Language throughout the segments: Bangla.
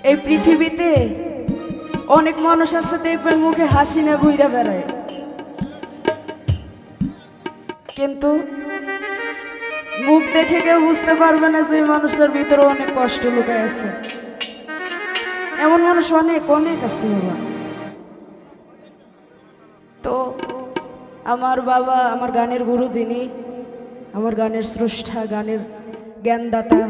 এই পৃথিবীতে অনেক মানুষ আছে দেখবেন মুখে হাসি না ঘুরে বেড়ায়, কিন্তু মুখ দেখে কেউ বুঝতে পারবে না যে মানুষটার ভিতরে অনেক কষ্ট লুকায় আছে। এমন মানুষ অনেক অনেক আছে বাবা। তো আমার বাবা, আমার গানের গুরু, যিনি আমার গানের স্রষ্টা, গানের জ্ঞানদাতা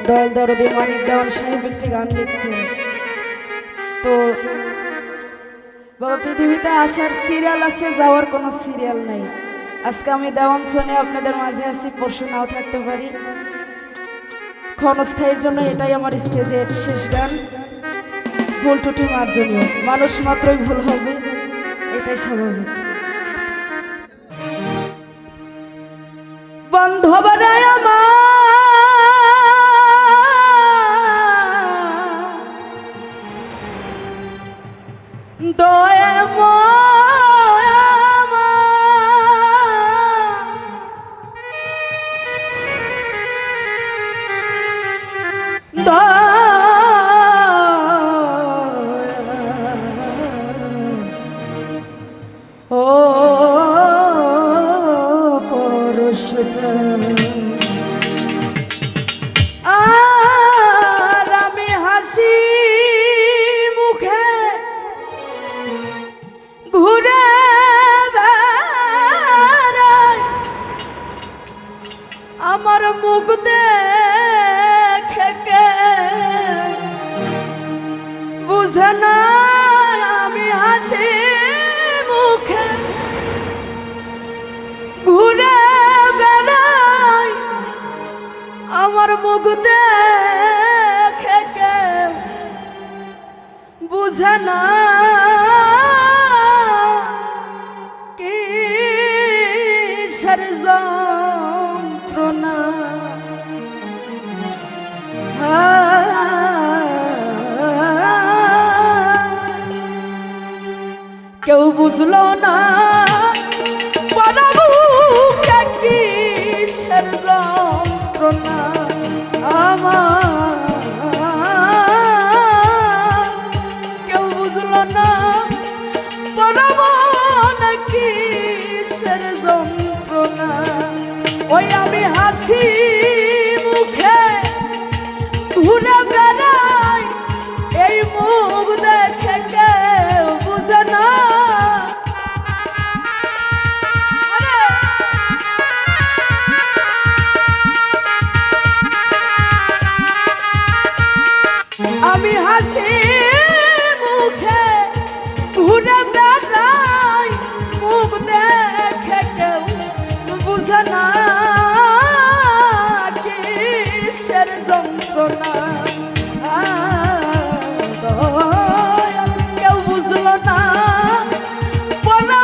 দয়াল দরদী মানিক দেওয়ান সাহেব একটি গান লিখছেন। তো বাবা, পৃথিবীতে আসার সিরিয়াল আছে, যাওয়ার কোনো সিরিয়াল নাই। আজকে আমি দেওয়ান শুনে আপনাদের মাঝে আছি, পরশু নাও থাকতে পারি। ক্ষণস্থায়ীর জন্য এটাই আমার স্টেজের শেষ গান। ভুল টুটি মার্জনীয়, মানুষ মাত্রই ভুল হবে, এটাই স্বাভাবিক। বান্ধবরা আমার দয়া আর আমি হাসি মুখে ঘুরে বেড়াই, আমার মুখ দেখে কে বুঝে না আমি হাসি মুখে ঘুরে বেড়াই, আমার মুখ দেখে কে বুঝে না কিসের যন্ত্রণা। কেউ বুঝলো না কিসের যন্ত্রণা আমার, কেউ বুঝলো না কিসের যন্ত্রণা। ওই আমি হাসি মুখে ঘুরে বেড়াই, এই মুখ দেখে কেউ বুঝে না আমি হাসি মুখে ঘুরে বেড়াই, মুখ দেখে কেউ বুঝে না কিসের যন্ত্রণা। কেউ বুঝলো না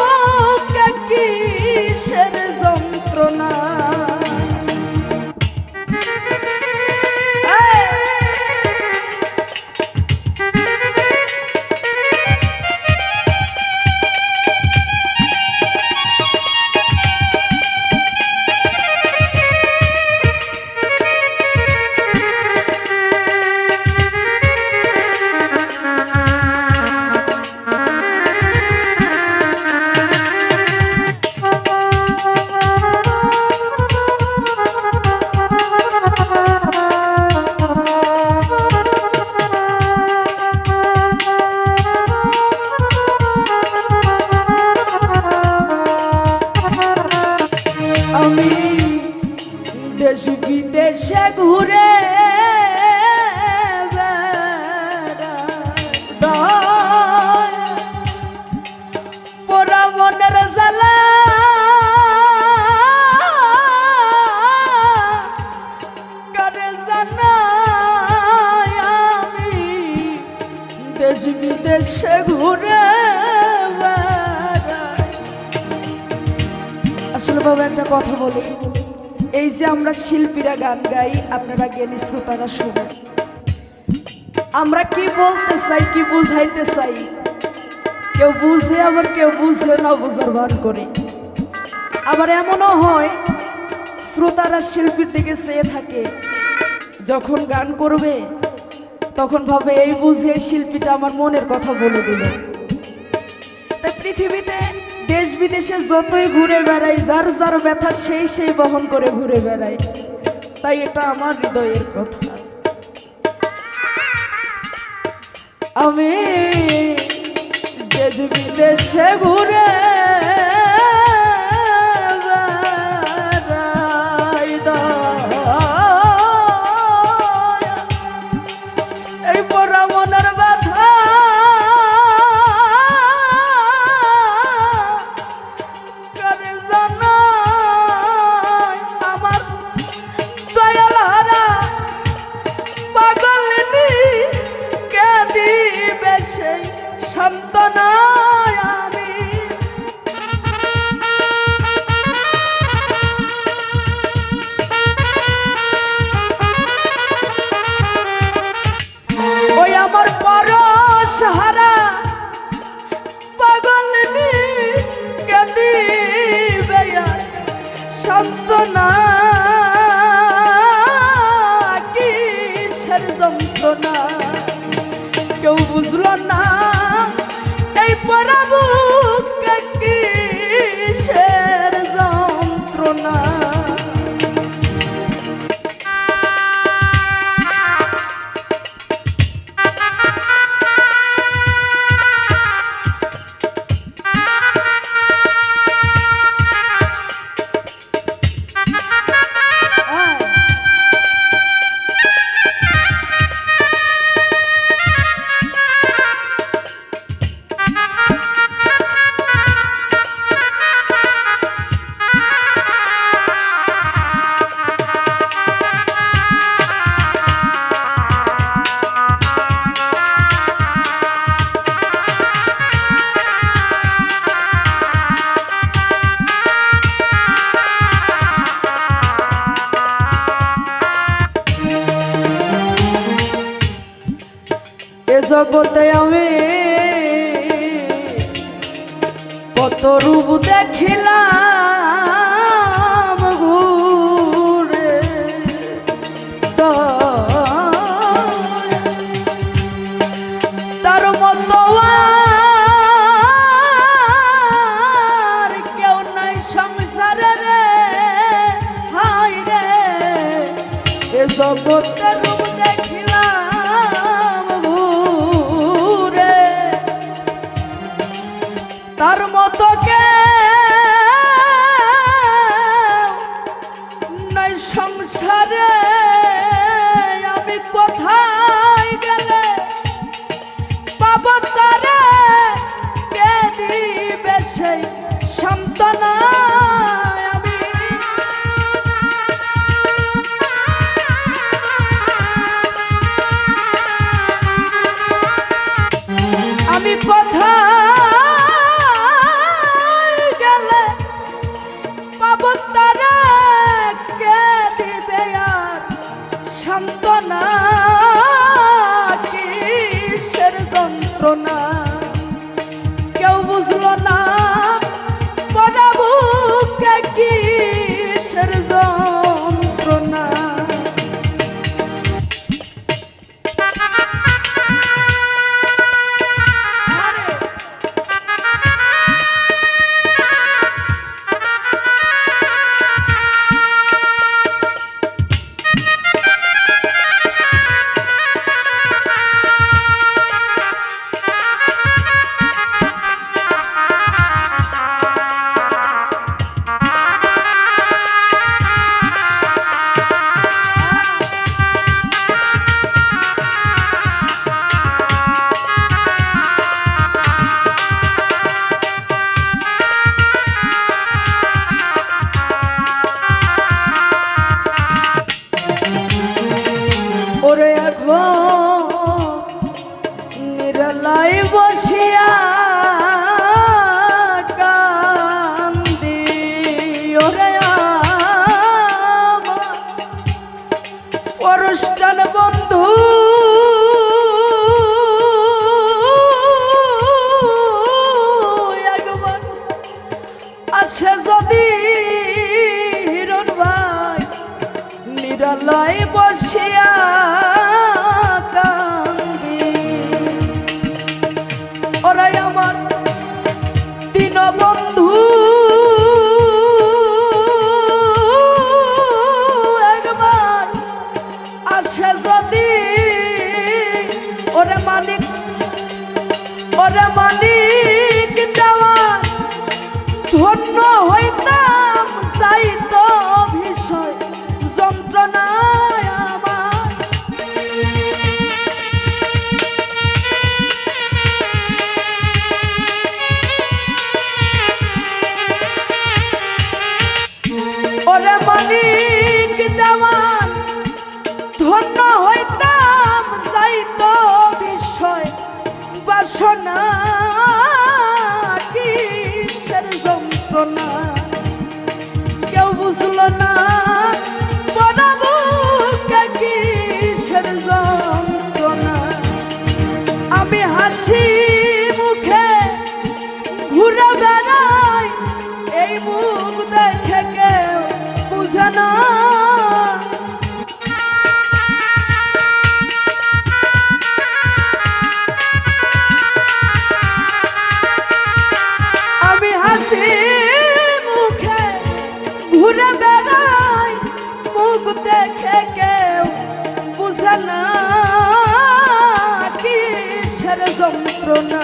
মুখে কিসের যন্ত্রণা। আমি দেশ বিদেশে ঘুরে পোড়া মনের জ্বালা কারে জানাই, আমি দেশ বিদেশে ঘুরে আসলে বাবা একটা কথা বলি, এই যে আমরা শিল্পীরা গান গাই, আপনারা জ্ঞানী শ্রোতারা শুনুন, আমরা কি বলতে চাই, কি বুঝাইতে চাই, কেউ বুঝে আবার কেউ বুঝে না বুঝার ভান করে। আবার এমনও হয় শ্রোতারা শিল্পীর দিকে চেয়ে থাকে, যখন গান করবে তখন ভাবে এই বুঝে এই শিল্পীটা আমার মনের কথা বলে দিল। তাই পৃথিবীতে দেশ বিদেশে যতই ঘুরে বেড়াই, যার যার ব্যথা সেই সেই বহন করে ঘুরে বেড়াই। তাই এটা আমার হৃদয়ের কথা। আমি দেশ বিদেশে ঘুরে বেড়াই এই পরা মনের ব্যথা করে জানাই আমার দয়াল হারা পাগলিনী কে দিবে সেই সান্ত্বনা। আমি ওই আমার পরশ হারা পাগলিনী কে দিবে সান্ত্বনা। কিসের যন্ত্রণা কেউ বুঝলো না এই পরাবুকে কিসের যন্ত্রণা। এ জগতে আমি কত রূপ দেখিলাম ঘুরে, তার মতো আর কেউ নাই সংসারে রে। হাই রে এ জগতে রূপ দেখিলাম তার মতো কে ওরে মালিক দেওয়ার ধন্য হইতাম চাইতো বিষয় যন্ত্রণায় আমার। ওরে মালিক দেওয়ার ধন্য হইতাম চাইতো বিষয় বাসনা কিসের যন্ত্রণা কেউ বুঝলো না পড়াবো কিসের যন্ত্রণা। আমি হাসি মুখে ঘুরে বেড়াই এই মুখ দেখে কেউ বুঝে না। ঘুরে বেড়াই মুখ দেখে কেউ বুঝে না কিসের যন্ত্রণা।